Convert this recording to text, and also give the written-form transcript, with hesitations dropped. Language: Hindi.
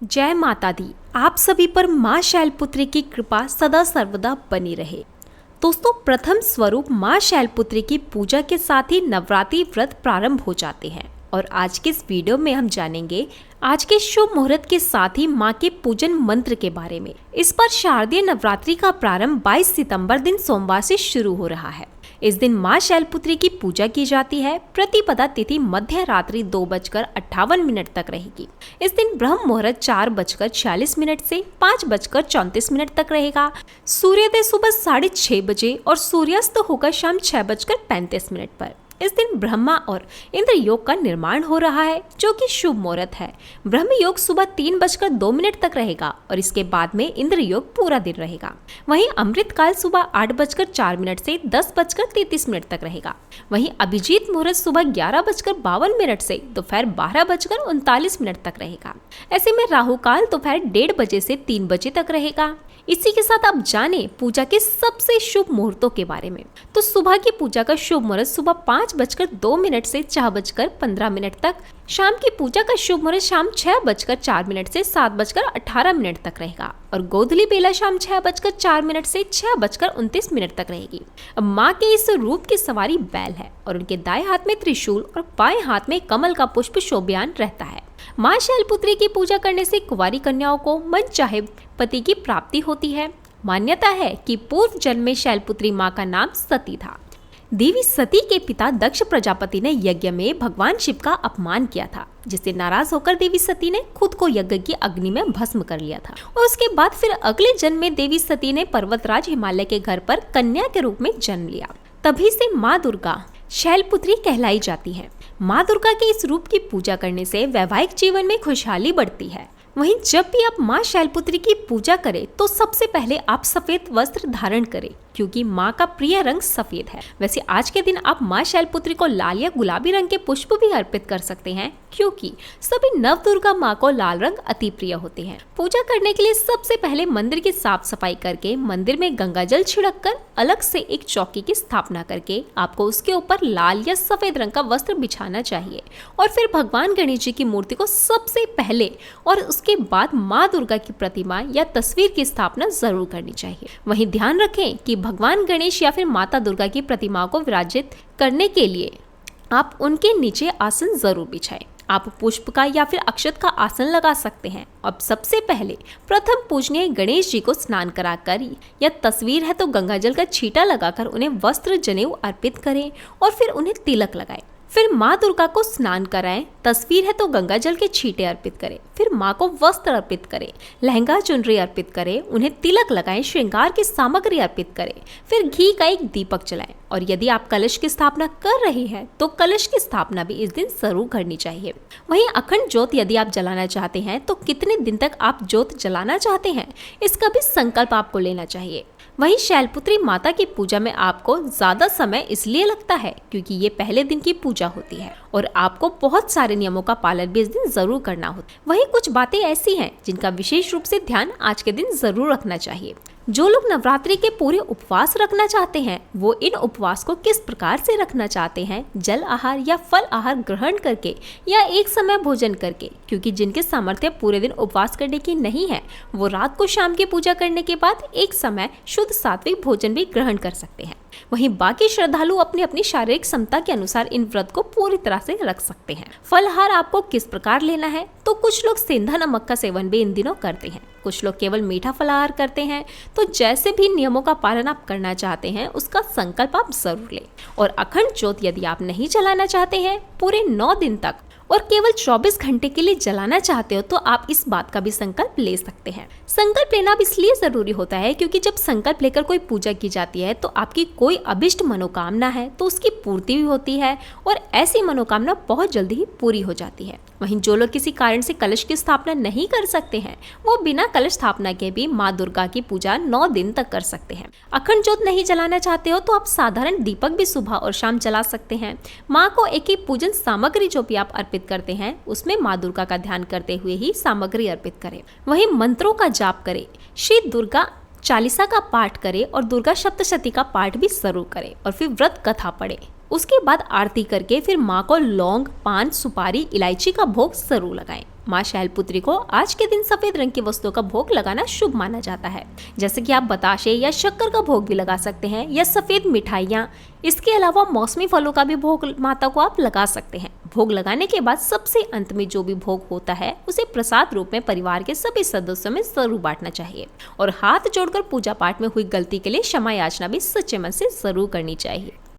जय माता दी। आप सभी पर माँ शैलपुत्री की कृपा सदा सर्वदा बनी रहे। दोस्तों, प्रथम स्वरूप माँ शैलपुत्री की पूजा के साथ ही नवरात्रि व्रत प्रारंभ हो जाते हैं और आज के इस वीडियो में हम जानेंगे आज के शुभ मुहूर्त के साथ ही माँ के पूजन मंत्र के बारे में। इस पर शारदीय नवरात्रि का प्रारंभ 22 सितंबर दिन सोमवार से शुरू हो रहा है। इस दिन माँ शैलपुत्री की पूजा की जाती है। प्रतिपदा तिथि मध्य रात्रि 2:58 तक रहेगी। इस दिन ब्रह्म मुहूर्त 4:46 से 5:34 तक रहेगा। सूर्योदय सुबह 6:30 बजे और सूर्यास्त होगा शाम 6:35 पर। इस दिन ब्रह्मा और इंद्र योग का निर्माण हो रहा है, जो कि शुभ मुहूर्त है। ब्रह्म योग सुबह 3:02 तक रहेगा और इसके बाद में इंद्र योग पूरा दिन रहेगा। वहीं अमृत काल सुबह 8:04 से 10:33 तक रहेगा। वहीं अभिजीत मुहूर्त सुबह 11:52 से दोपहर 12:39 तक रहेगा। ऐसे में राहु काल दोपहर 1:30 बजे से 3 बजे तक रहेगा। इसी के साथ आप जाने पूजा के सबसे शुभ मुहूर्तों के बारे में। तो सुबह की पूजा का शुभ मुहूर्त सुबह 5:02 से 6:15 तक। शाम की पूजा का शुभ मुहूर्त शाम 6:04 से 7:18 तक रहेगा और गोधूली बेला शाम 6:04 से 6:29 तक रहेगी। अब माँ के इस रूप की सवारी बैल है और उनके दाएं हाथ में त्रिशूल और बाएं हाथ में कमल का पुष्प शोभयान रहता है। माँ शैलपुत्री की पूजा करने से कुंवारी कन्याओं को मन चाहे पति की प्राप्ति होती है। मान्यता है कि पूर्व जन्म में शैलपुत्री माँ का नाम सती था। देवी सती के पिता दक्ष प्रजापति ने यज्ञ में भगवान शिव का अपमान किया था, जिससे नाराज होकर देवी सती ने खुद को यज्ञ की अग्नि में भस्म कर लिया था। और उसके बाद फिर अगले जन्म में देवी सती ने पर्वतराज हिमालय के घर पर कन्या के रूप में जन्म लिया। तभी से माँ दुर्गा शैलपुत्री कहलाई जाती है। माँ दुर्गा के इस रूप की पूजा करने से वैवाहिक जीवन में खुशहाली बढ़ती है। वहीं जब भी आप माँ शैलपुत्री की पूजा करें तो सबसे पहले आप सफेद वस्त्र धारण करें, क्योंकि माँ का प्रिय रंग सफेद है। वैसे आज के दिन आप माँ शैलपुत्री को लाल या गुलाबी रंग के पुष्प भी अर्पित कर सकते हैं, क्योंकि सभी नव दुर्गा माँ को लाल रंग अति प्रिय होते हैं। पूजा करने के लिए सबसे पहले मंदिर की साफ सफाई करके मंदिर में गंगा जल छिड़क कर अलग से एक चौकी की स्थापना करके आपको उसके ऊपर लाल या सफेद रंग का वस्त्र बिछाना चाहिए और फिर भगवान गणेश जी की मूर्ति को सबसे पहले और उसके बाद माँ दुर्गा की प्रतिमा या तस्वीर की स्थापना जरूर करनी चाहिए। वहीं ध्यान रखें कि भगवान गणेश या फिर माता दुर्गा की प्रतिमाओं को विराजित करने के लिए आप उनके नीचे आसन जरूर बिछाएं। आप पुष्प का या फिर अक्षत का आसन लगा सकते हैं। अब सबसे पहले प्रथम पूजनीय गणेश जी को स्नान कराकर या तस्वीर है तो गंगाजल का छींटा लगाकर उन्हें वस्त्र जनेऊ अर्पित करें और फिर उन्हें तिलक लगाएं। फिर माँ दुर्गा को स्नान कराएं। तस्वीर है तो गंगाजल के छींटे अर्पित करें। फिर माँ को वस्त्र अर्पित करें, लहंगा चुनरी अर्पित करें, उन्हें तिलक लगाएं, श्रृंगार की सामग्री अर्पित करें, फिर घी का एक दीपक जलाएं। और यदि आप कलश की स्थापना कर रहे हैं तो कलश की स्थापना भी इस दिन जरूर करनी चाहिए। वहीं अखंड ज्योत यदि आप जलाना चाहते हैं तो कितने दिन तक आप ज्योत जलाना चाहते हैं, इसका भी संकल्प आपको लेना चाहिए। वहीं शैलपुत्री माता की पूजा में आपको ज्यादा समय इसलिए लगता है क्योंकि ये पहले दिन की पूजा होती है और आपको बहुत सारे नियमों का पालन भी इस दिन जरूर करना होता है। वहीं कुछ बातें ऐसी हैं जिनका विशेष रूप से ध्यान आज के दिन जरूर रखना चाहिए। जो लोग नवरात्रि के पूरे उपवास रखना चाहते हैं वो इन उपवास को किस प्रकार से रखना चाहते हैं, जल आहार या फल आहार ग्रहण करके या एक समय भोजन करके, क्योंकि जिनके सामर्थ्य पूरे दिन उपवास करने की नहीं है वो रात को शाम की पूजा करने के बाद एक समय शुद्ध सात्विक भोजन भी ग्रहण कर सकते हैं। वहीं बाकी श्रद्धालु अपनी अपनी शारीरिक क्षमता के अनुसार इन व्रत को पूरी तरह से रख सकते हैं। फलहार आपको किस प्रकार लेना है, तो कुछ लोग सेंधा नमक का सेवन भी इन दिनों करते हैं, कुछ लोग केवल मीठा फलाहार करते हैं। तो जैसे भी नियमों का पालन आप करना चाहते हैं उसका संकल्प आप जरूर लें। और अखंड ज्योत यदि आप नहीं जलाना चाहते हैं पूरे 9 दिन तक और केवल 24 घंटे के लिए जलाना चाहते हो तो आप इस बात का भी संकल्प ले सकते हैं। संकल्प लेना अब इसलिए जरूरी होता है क्योंकि जब संकल्प लेकर कोई पूजा की जाती है तो आपकी कोई अभिष्ट मनोकामना है तो उसकी पूर्ति भी होती है और ऐसी मनोकामना बहुत जल्दी ही पूरी हो जाती है। वहीं जो लोग किसी कारण से कलश की स्थापना नहीं कर सकते हैं वो बिना कलश स्थापना के भी माँ दुर्गा की पूजा 9 दिन तक कर सकते हैं। अखंड ज्योत नहीं जलाना चाहते हो तो आप साधारण दीपक भी सुबह और शाम जला सकते हैं। माँ को एक ही पूजन सामग्री जो भी आप अर्पित करते हैं उसमें माँ दुर्गा का ध्यान करते हुए ही सामग्री अर्पित करें। वहीं मंत्रों का जाप करें, श्री दुर्गा चालीसा का पाठ करें और दुर्गा सप्तशती का पाठ भी जरूर करें और फिर व्रत कथा पढ़े। उसके बाद आरती करके फिर माँ को लौंग, पान, सुपारी, इलायची का भोग जरूर लगाएं। माँ शैलपुत्री को आज के दिन सफेद रंग की वस्तुओं का भोग लगाना शुभ माना जाता है, जैसे कि आप बताशे या शक्कर का भोग भी लगा सकते हैं या सफेद मिठाइयाँ। इसके अलावा मौसमी फलों का भी भोग माता को आप लगा सकते हैं। भोग लगाने के बाद सबसे अंत में जो भी भोग होता है उसे प्रसाद रूप में परिवार के सभी सदस्यों में जरूर बांटना चाहिए और हाथ जोड़कर पूजा पाठ में हुई गलती के लिए क्षमा याचना भी सच्चे मन से जरूर करनी चाहिए।